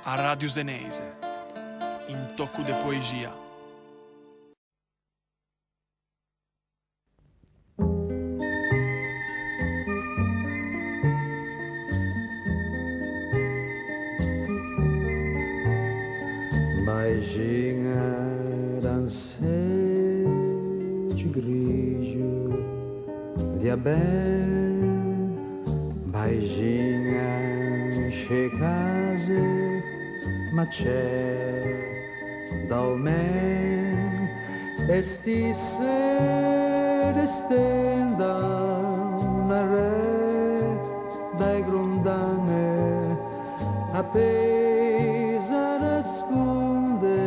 a Radio Zeneise, in tocco de poesia. Beijinha dançante grigio de abel, beijinha che case ma c'è dal me esti sere stenda una re dai grondane appesa nasconde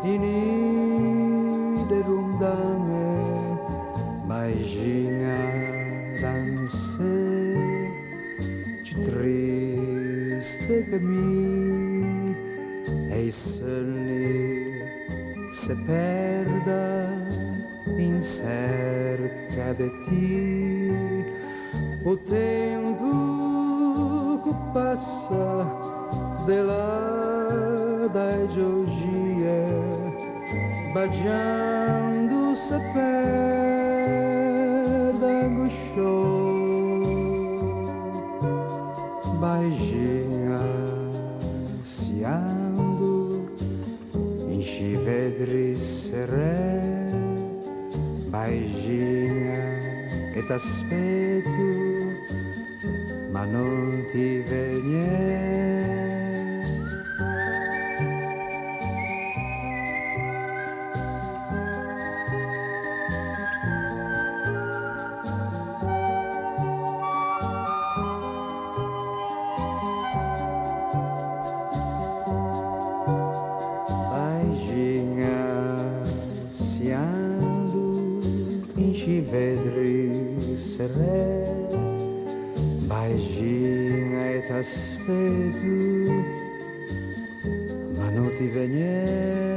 in ide rondane beijinha danse triste che mi e sonni se perda in cerca de ti o tempo che passa de là dai giogie baciando se perda angoscioso beijinha siando in scivedri serè beijinha che t'aspetto ma non ti viene. Vedri serè beijinha e t'aspetto ma non ti viene.